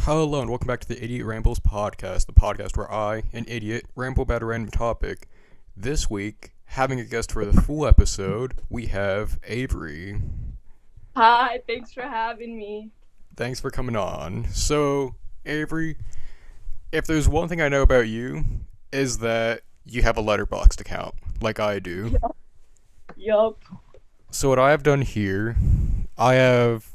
Hello and welcome back to the Idiot Rambles podcast, the podcast where I, an idiot, ramble about a random topic. This week, having a guest for the full episode, we have Avery. Hi, thanks for having me. Thanks for coming on. So, Avery, if there's one thing I know about you, is that you have a Letterboxd account, like I do. Yup. So what I have done here, I have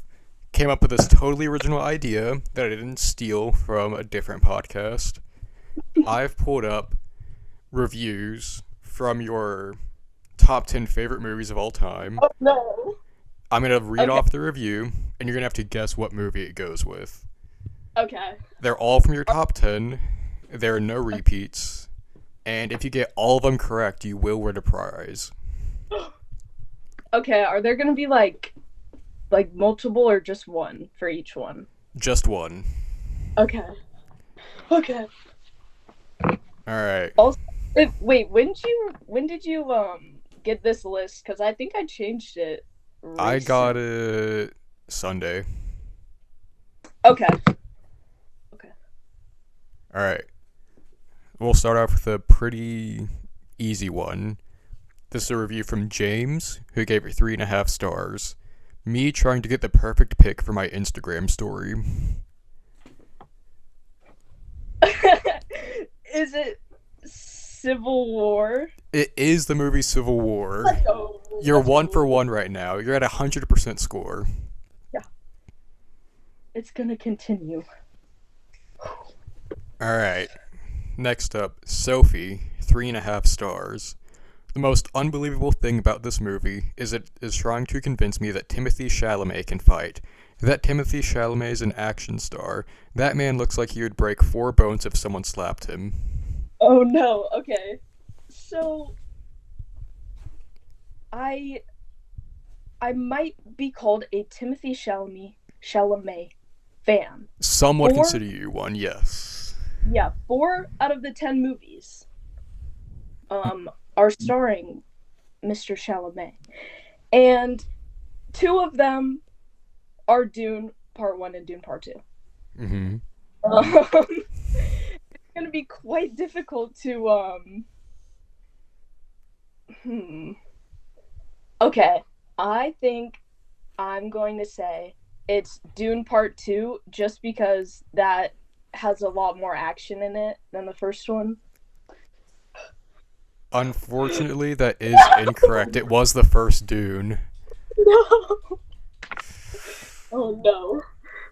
came up with this totally original idea that I didn't steal from a different podcast. I've pulled up reviews from your top 10 favorite movies of all time. Oh no. I'm going to read Okay. off the review, and you're going to have to guess what movie it goes with. Okay. They're all from your top 10. There are no repeats. And if you get all of them correct, you will win a prize. Okay, are there gonna be like multiple or just one for each one? Just one. Okay. Okay. Alright. Wait, when did you get this list? Because I think I changed it I got recently. it Sunday. Okay. Alright. We'll start off with a pretty easy one. This is a review from James, who gave it 3.5 stars. Me trying to get the perfect pic for my Instagram story. Is it Civil War? It is the movie Civil War. Let's go. You're Let's one go. for one right now. You're at 100% score. It's gonna continue. Alright. Next up, Sophie, 3.5 stars. The most unbelievable thing about this movie is it is trying to convince me that Timothée Chalamet can fight. That Timothée Chalamet is an action star. That man looks like he would break 4 bones if someone slapped him. Oh no. Okay. So I might be called a Timothée Chalamet fan. Some would 4, consider you one, yes. yeah, 4 out of the 10 movies are starring Mr. Chalamet. And 2 of them are Dune Part 1 and Dune Part 2. Mm-hmm. It's going to be quite difficult to Okay, I think I'm going to say it's Dune Part 2 just because that has a lot more action in it than the first one. Unfortunately, that is incorrect. It was the first Dune. No. Oh no.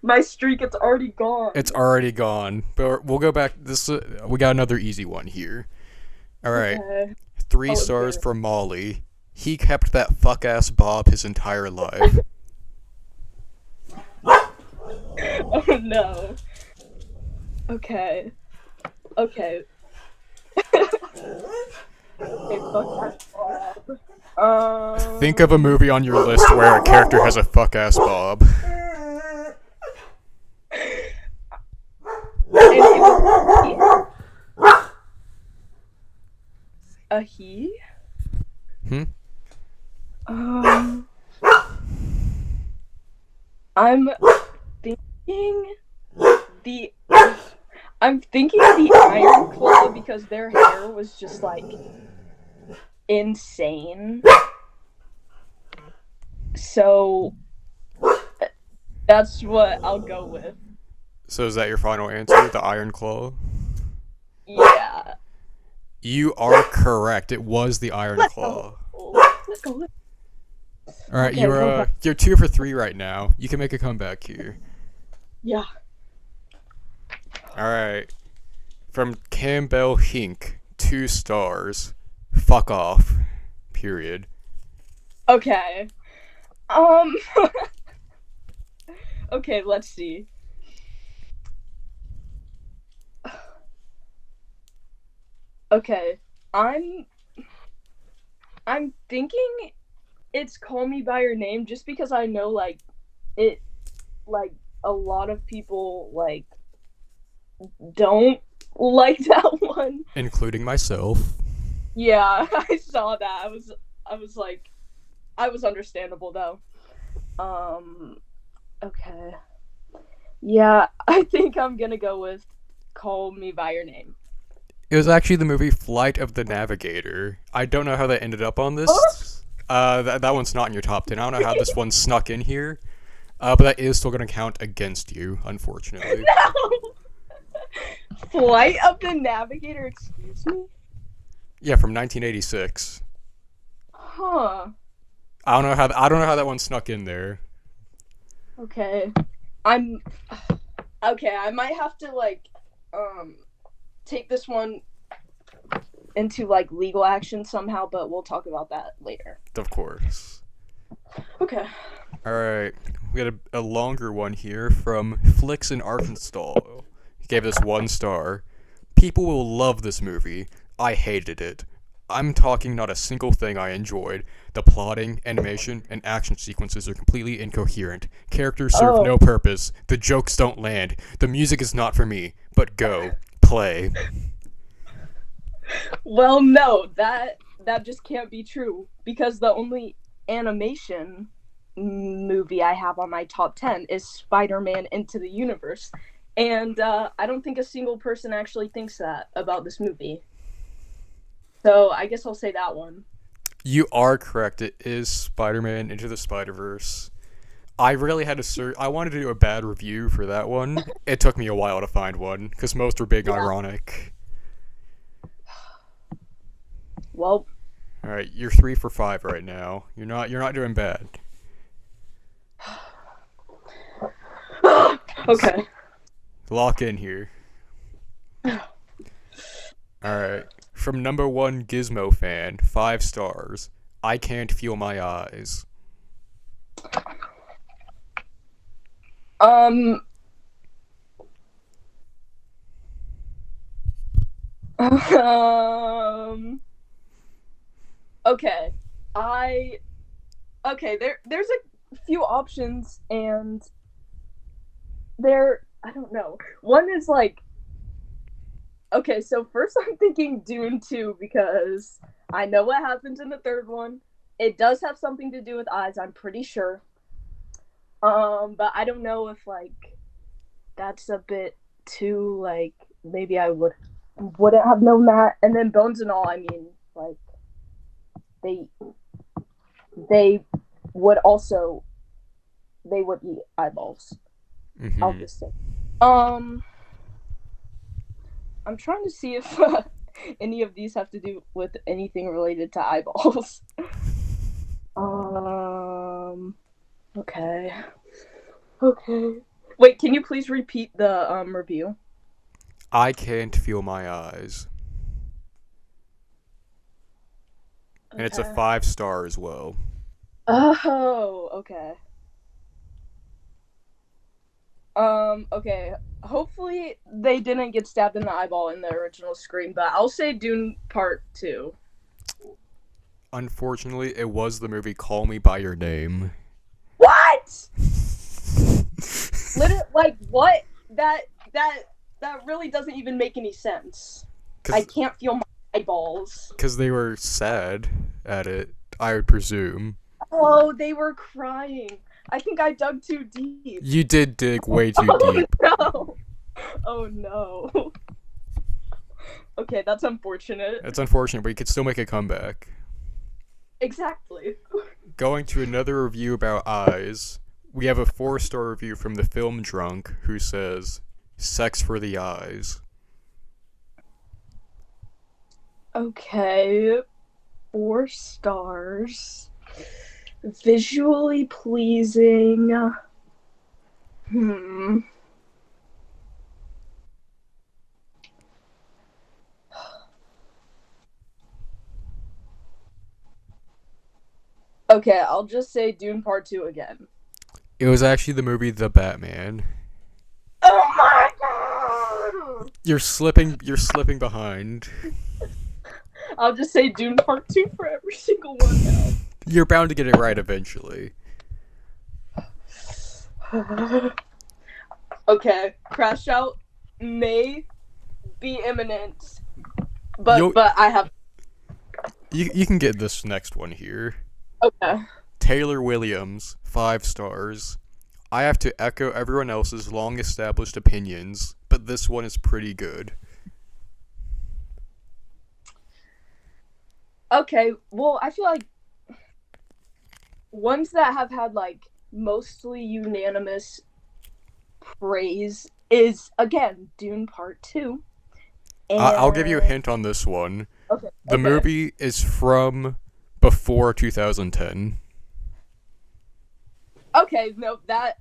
My streak, it's already gone. It's already gone. But we'll go back. We got another easy one here. Alright. Okay. 3 Oh, stars dear. for Molly. He kept that fuck-ass bob his entire life. Oh no. Okay. Okay. Okay, fuck that. Think of a movie on your list where a character has a fuck-ass bob. And it was a he? Hmm? I'm thinking the I'm thinking the Iron Claw because their hair was just like insane. So that's what I'll go with. So is that your final answer? The Iron Claw? Yeah. You are correct. It was the Iron Let's Claw. go. Let's go. Alright, Okay, you're 2 for 3 right now. You can make a comeback here. Yeah. Alright. From Campbell Hink, 2 stars. Fuck off. Period. Okay. Okay, let's see. Okay. I'm thinking it's Call Me by Your Name just because I know it like a lot of people don't like that one. Including myself. Yeah, I saw that. I was like I was understandable though. Okay. Yeah, I think I'm gonna go with Call Me by Your Name. It was actually the movie Flight of the Navigator. I don't know how that ended up on Oh! this. That one's not in your top 10. I don't know how this one snuck in here. But that is still going to count against you, unfortunately. No! Flight of the Navigator, excuse me? Yeah, from 1986. Huh. I don't know how that one snuck in there. Okay. I'm okay, I might have to like take this one into like legal action somehow, but we'll talk about that later. Of course. Okay. All right, we got a longer one here from Flicks in Arkansas. He gave this 1 star. People will love this movie. I hated it. I'm talking not a single thing I enjoyed. The plotting, animation, and action sequences are completely incoherent. Characters serve Oh, no purpose. The jokes don't land. The music is not for me. But go. Play. well, no, that just can't be true because the only animation movie I have on my top 10 is Spider-Man Into the Universe. And I don't think a single person actually thinks that about this movie. So I guess I'll say that one. You are correct. It is Spider-Man Into the Spider-Verse. I really had to search. I wanted to do a bad review for that one. It took me a while to find one because most were being Yeah. ironic. Well, All right, you're 3 for 5 right now. You're not doing bad. okay. Lock in here. All right. From number 1 Gizmo fan, 5 stars. I can't feel my eyes. Um. Um. Okay. I. Okay. There's a few options, and I don't know. One is like. Okay, so first I'm thinking Dune 2 because I know what happens in the third one. It does have something to do with eyes, I'm pretty sure. But I don't know if like that's a bit too like maybe I wouldn't have known that. And then Bones and All, I mean, like they they would also they would eat eyeballs. I'll Mm-hmm. just say. Um, I'm trying to see if any of these have to do with anything related to eyeballs. Um. Okay. Okay. Wait, can you please repeat the review? I can't feel my eyes. And it's a Okay. 5 star as well. Oh, okay. Okay. Hopefully they didn't get stabbed in the eyeball in the original screen, but I'll say Dune Part 2. Unfortunately, it was the movie Call Me by Your Name. What? Literally, like what? That really doesn't even make any sense. I Cause, can't feel my eyeballs. Cause they were sad at it, I would presume. Oh, they were crying. I think I dug too deep. You did dig way too Oh deep. no. Oh no. Okay, that's unfortunate. It's unfortunate, but you could still make a comeback. Exactly. Going to another review about eyes, we have a 4 star review from the film drunk who says, "Sex for the eyes." Okay. 4 stars. Visually pleasing. Hmm. Okay, I'll just say Dune Part 2 again. It was actually the movie The Batman. Oh my god! You're slipping behind. I'll just say Dune Part 2 for every single one now. You're bound to get it right eventually. Okay, Crash Out may be imminent, You'll, but I have. you can get this next one here. Okay. Taylor Williams, 5 stars. I have to echo everyone else's long-established opinions, but this one is pretty good. Okay, well, I feel like ones that have had like mostly unanimous praise is again Dune Part 2. I'll give you a And hint on this one. okay, The okay. movie is from before 2010. Okay, no, that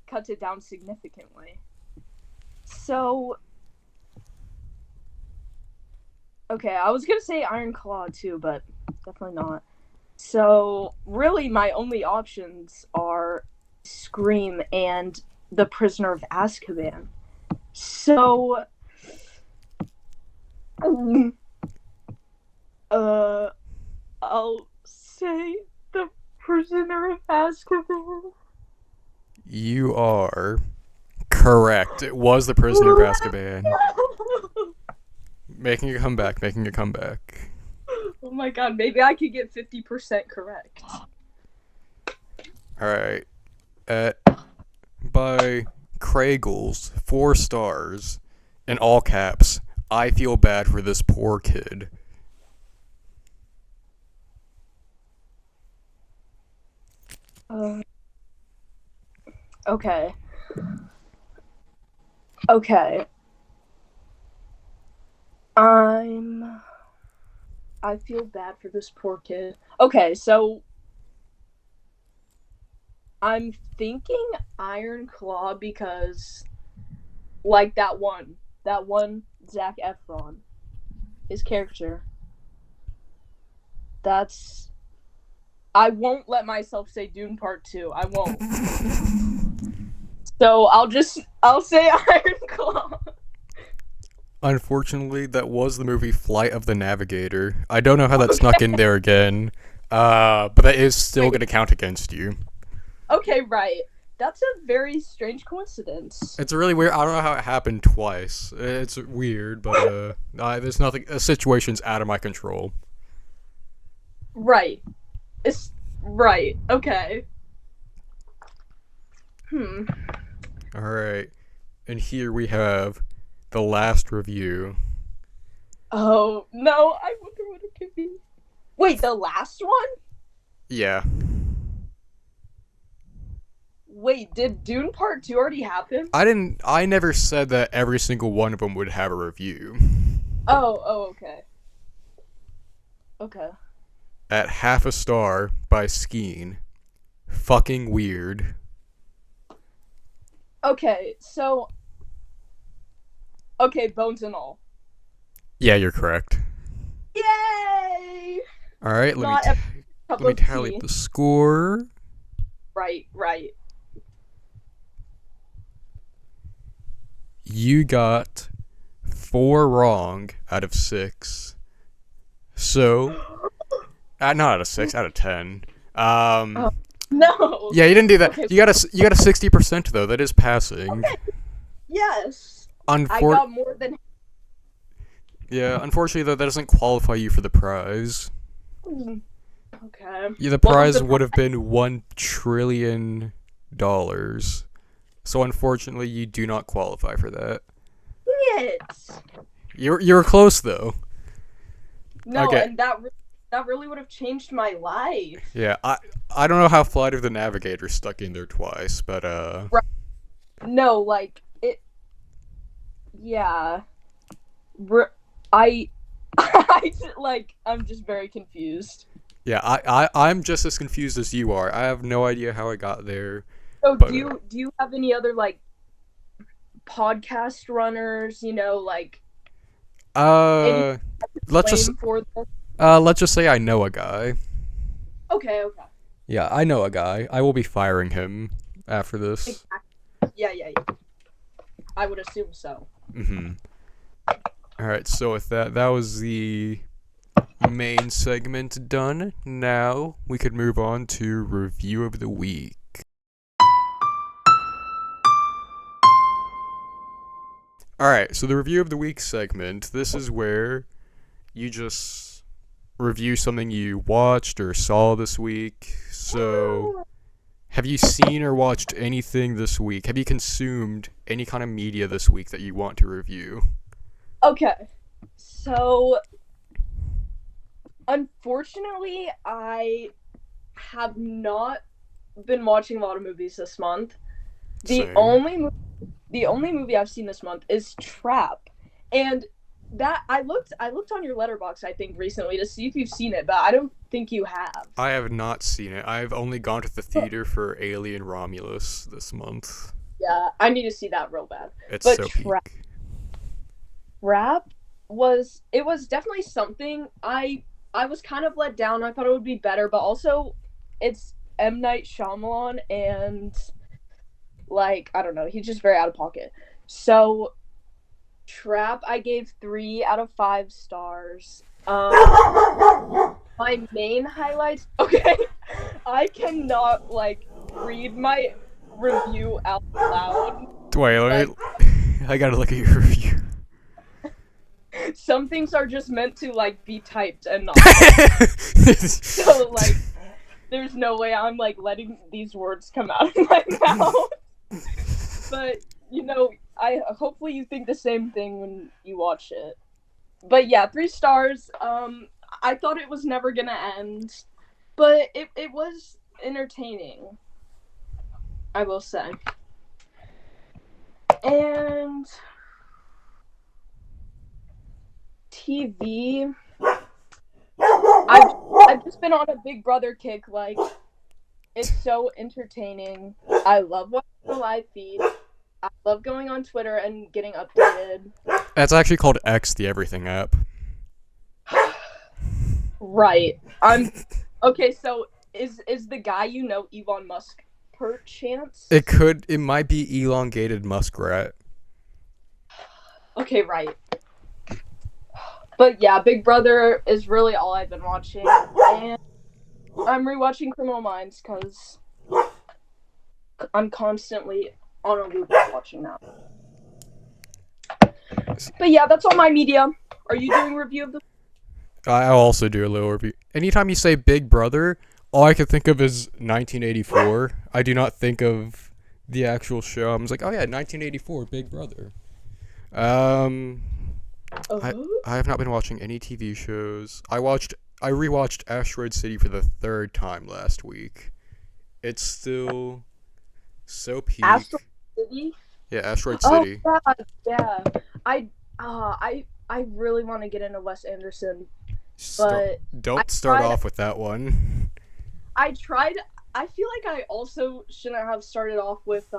cuts it down significantly. So okay, I was gonna say Iron Claw too, but definitely not. So really my only options are Scream and The Prisoner of Azkaban. So uh I'll say The Prisoner of Azkaban. You are correct. It was The Prisoner of Azkaban. Making a comeback, making a comeback. Oh my god, maybe I could get 50% correct. Alright. By Kragel's 4 stars, in all caps, I feel bad for this poor kid. Uh, okay. Okay. I feel bad for this poor kid. Okay, so I'm thinking Iron Claw because like that one Zac Efron, his character. That's I won't let myself say Dune Part 2. I won't. So I'll say Iron Claw. Unfortunately, that was the movie Flight of the Navigator. I don't know how that snuck in there again, but that is still going to count against you. Okay, right. That's a very strange coincidence. It's really weird. I don't know how it happened twice. It's weird, but there's nothing. A situation's out of my control. Right. It's right. Okay. All right, and here we have the last review. Oh no! I wonder what it could be. Wait, the last one? Yeah. Wait, did Dune Part 2 already happen? I never said that every single one of them would have a review. Oh, okay. Okay. At half a star by Skeen. Fucking weird. Okay, so okay, bones and all. Yeah, you're correct. Yay! All right, Not let me tally the score. Right. You got 4 wrong out of 6. So, not out of 6, out of 10. No. Yeah, you didn't do that. Okay. You got a 60% though. That is passing. Okay. Yes. I Unfor- got more than. Yeah, unfortunately though, that doesn't qualify you for the prize. Okay. Yeah, the What was prize the would have been $1 trillion. So unfortunately, you do not qualify for that. It. You were close though. No, Okay. and that really would have changed my life. Yeah, I don't know how Flight of the Navigator stuck in there twice, but Right. No, like it. Yeah. I I'm just very confused. yeah, I'm just as confused as you are. I have no idea how I got there. So But, do you have any other like podcast runners? Like let's just for this? let's just say I know a guy. Okay. Yeah, I know a guy. I will be firing him after this. Exactly. Yeah. I would assume so. All right, so with that was the main segment done. Now we could move on to review of the week. Alright, so the review of the week segment, this is where you just review something you watched or saw this week. So, Have you seen or watched anything this week? Have you consumed any kind of media this week that you want to review? Okay. So, unfortunately, I have not been watching a lot of movies this month. The Same. only movie I've seen this month is Trap. And that I looked on your Letterboxd, I think, recently to see if you've seen it, but I don't think you have. I have not seen it. I've only gone to the theater for Alien Romulus this month. Yeah, I need to see that real bad. It's But so peak. Trap was definitely something. I was kind of let down. I thought it would be better, but also it's M. Night Shyamalan, and like, I don't know, he's just very out of pocket. So Trap, I gave 3 out of 5 stars. My main highlights. Okay, I cannot like read my review out loud. Wait, Like, I gotta look at your review. some things are just meant to like be typed and not. So like, there's no way I'm like letting these words come out of my mouth. But I hopefully you think the same thing when you watch it. But yeah, 3 stars. I thought it was never gonna end, but it was entertaining, I will say. And TV, I've just been on a Big Brother kick. Like, it's so entertaining. I love watching the live feed. I love going on Twitter and getting updated. That's actually called X, the Everything app. Right. Okay. So is the guy Elon Musk, perchance? It might be elongated muskrat. Okay, right. But yeah, Big Brother is really all I've been watching, and I'm rewatching Criminal Minds because I'm constantly on a loop watching that. But yeah, that's all my media. Are you doing review of the? I'll also do a little review. Anytime you say Big Brother, all I can think of is 1984. I do not think of the actual show. I'm just like, oh yeah, 1984, Big Brother. I have not been watching any TV shows. I rewatched Asteroid City for the 3rd time last week. It's still so peak. Asteroid City? Yeah, Asteroid City. Oh yeah. I really want to get into Wes Anderson, but Don't start off with that one. I tried. I feel like I also shouldn't have started off with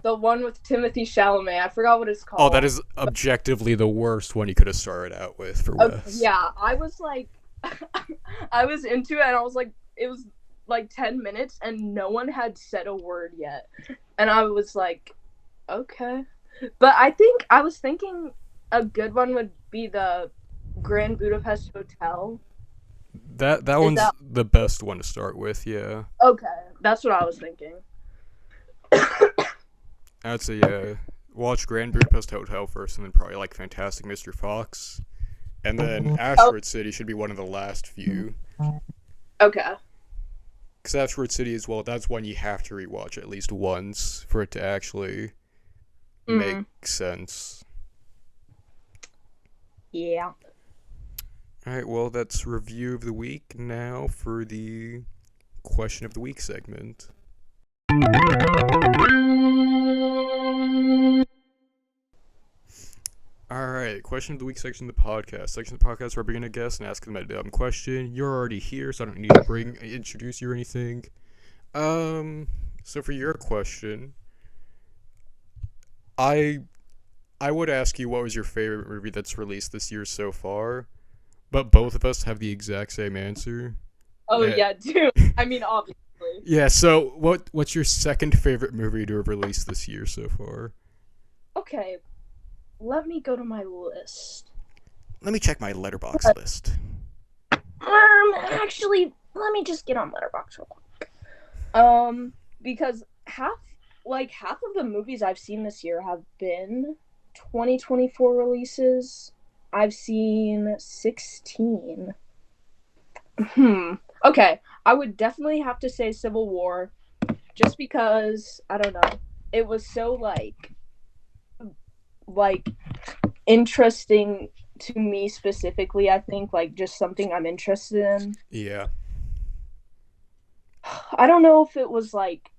the one with Timothy Chalamet. I forgot what it's called. Oh, that is objectively the worst one you could have started out with for Wes. Yeah, I was like, I was into it, and I was like, it was like 10 minutes, and no one had said a word yet, and I was like, okay. But I was thinking a good one would be the Grand Budapest Hotel. That one's the best one to start with, yeah. Okay, that's what I was thinking. I'd say, yeah, watch Grand Budapest Hotel first, and then probably like Fantastic Mr. Fox. And then Asteroid City should be one of the last few. Okay. Because Asteroid City as well, that's one you have to rewatch at least once for it to actually make sense. Yeah. Alright, well, that's review of the week. Now for the question of the week segment. Alright, question of the week section of the podcast. Section of the podcast where I bring in a guest and ask them a dumb question. You're already here, so I don't need to introduce you or anything. So for your question, I would ask you what was your favorite movie that's released this year so far, but both of us have the exact same answer. Oh yeah, dude. I mean, obviously. Yeah, so what's your second favorite movie to have released this year so far? Okay, let me go to my list. Let me check my Letterboxd list. Actually, let me just get on Letterboxd real quick. Because half of the movies I've seen this year have been 2024 releases. I've seen 16. Okay, I would definitely have to say Civil War, just because I don't know, it was so like interesting to me specifically. I think like just something I'm interested in. Yeah. I don't know if it was like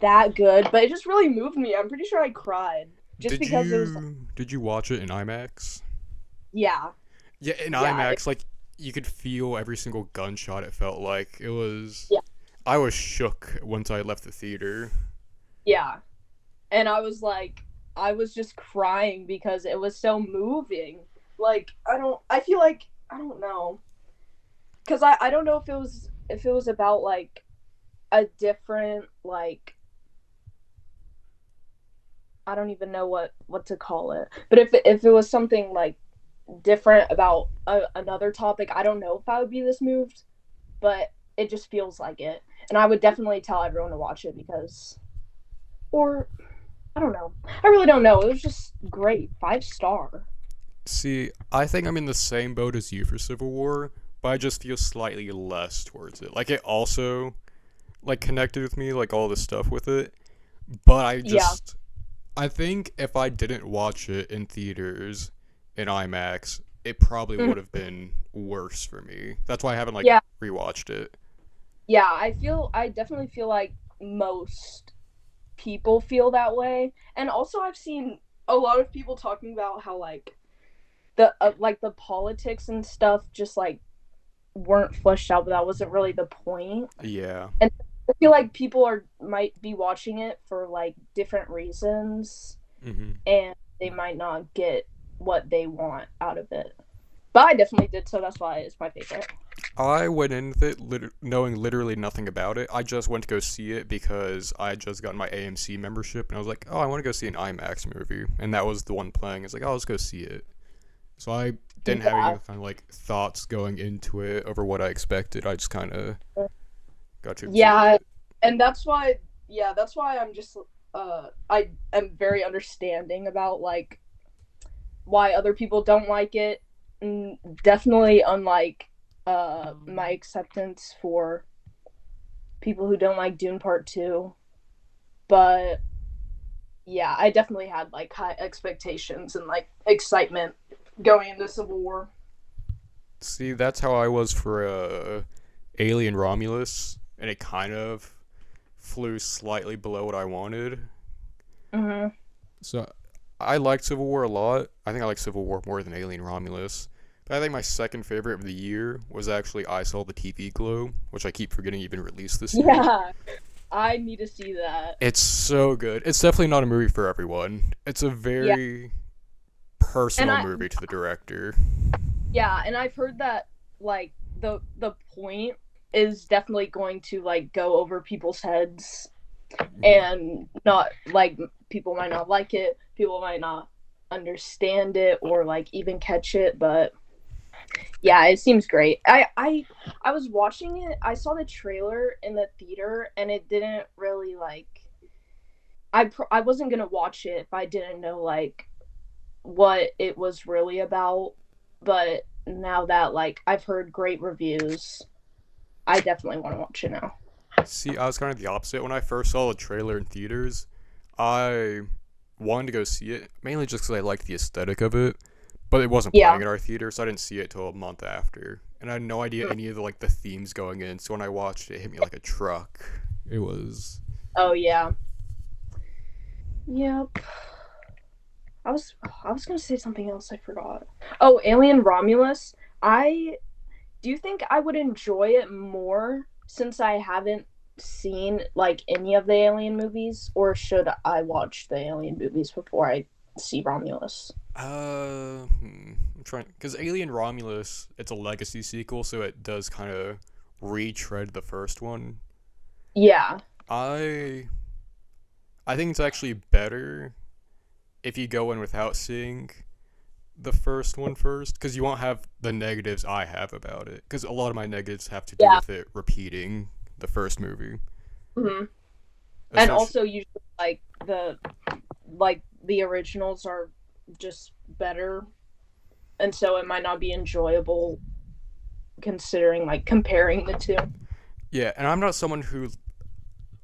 that good, but it just really moved me. I'm pretty sure I cried just Did because it was like, you watch it in IMAX? yeah, Yeah, in yeah, IMAX, like you could feel every single gunshot. It felt like it was. yeah, I was shook once I left the theater. yeah. And I was like, I was just crying because it was so moving. Like I feel like I don't know, because I don't know if it was about like a different like I don't even know what to call it. But if it was something like different about another topic, I don't know if I would be this moved, but it just feels like it. And I would definitely tell everyone to watch it because, or I don't know. I really don't know. It was just great. 5 star. See, I think I'm in the same boat as you for Civil War, but I just feel slightly less towards it. Like it also like connected with me, like all the stuff with it, but Yeah. I think if I didn't watch it in theaters in IMAX, it probably Mhm. would have been worse for me. That's why I haven't like Yeah. rewatched it. Yeah. I definitely feel like most people feel that way. And also, I've seen a lot of people talking about how like the politics and stuff just like weren't fleshed out, but that wasn't really the point. Yeah. And I feel like people are might be watching it for like different reasons, hmm and they might not get what they want out of it. But I definitely did, so that's why it's my favorite. I went in with it knowing literally nothing about it. I just went to go see it because I had just gotten my AMC membership, and I was like, oh, I want to go see an IMAX movie, and that was the one playing. It's like, oh, let's go see it. So I didn't have any Yeah. kind of like thoughts going into it over what I expected. I just kind of got to absorb Yeah, it. and that's why I'm just I am very understanding about like why other people don't like it. Definitely unlike my acceptance for people who don't like Dune Part 2. But yeah, I definitely had like high expectations and like excitement going into Civil War. See, that's how I was for Alien Romulus, and it kind of flew slightly below what I wanted. Mhm. So I liked Civil War a lot. I think I like Civil War more than Alien Romulus. But I think my second favorite of the year was actually I Saw the TV Glow, which I keep forgetting even released this year. Yeah, I need to see that. It's so good. It's definitely not a movie for everyone. It's a Yeah, very and personal I movie to the director. yeah, and I've heard that like the point is definitely going to like go over people's heads, Mhm. and not like people might not like it, people might not understand it or like even catch it, but yeah, it seems great. I was watching it. I saw the trailer in the theater, and it didn't really like. I wasn't gonna watch it if I didn't know like what it was really about. But now that like I've heard great reviews, I definitely want to watch it now. See, I was kind of the opposite. When I first saw the trailer in theaters, I wanted to go see it, mainly just because I liked the aesthetic of it. But it wasn't Yeah. playing at our theater, so I didn't see it till a month after. And I had no idea any of the like the themes going in. So when I watched it, it hit me like a truck. It was Oh yeah. Yep. I was gonna say something else. I forgot. Oh, Alien Romulus. I do you think I would enjoy it more since I haven't seen like any of the Alien movies, or should I watch the Alien movies before I see Romulus? I'm trying because Alien Romulus, it's a legacy sequel, so it does kind of retread the first one. Yeah. I I think it's actually better if you go in without seeing the first one first, because you won't have the negatives I have about it. Because a lot of my negatives have to do Yeah. with it repeating the first movie. hmm And Especially, also usually like the originals are just better, and so it might not be enjoyable considering like comparing the two. Yeah, and I'm not someone who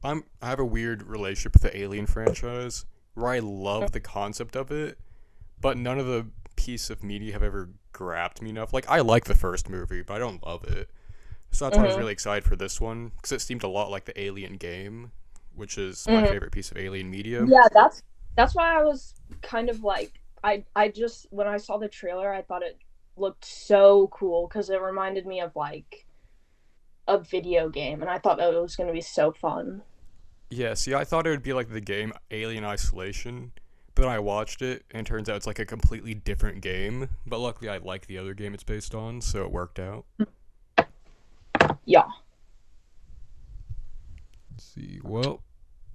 I have a weird relationship with the Alien franchise where I love the concept of it, but none of the piece of media have ever grabbed me enough. Like I like the first movie, but I don't love it. So that's why I was Mhm. really excited for this one because it seemed a lot like the Alien game, which is my Mhm. favorite piece of Alien media. Yeah, that's why I was kind of like I just when I saw the trailer, I thought it looked so cool because it reminded me of like a video game, and I thought that it was going to be so fun. Yeah, see, I thought it would be like the game Alien Isolation, but then I watched it and it turns out it's like a completely different game. But luckily, I like the other game it's based on, so it worked out. Yeah. Let's see, well,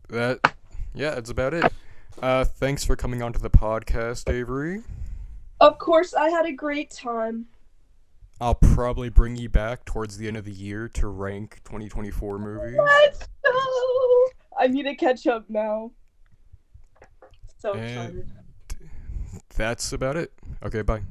that yeah, that's about it. Thanks for coming onto the podcast, Avery. Of course, I had a great time. I'll probably bring you back towards the end of the year to rank 2024 movies. Let's go. I need to catch up now. So And excited. that's about it. Okay, bye.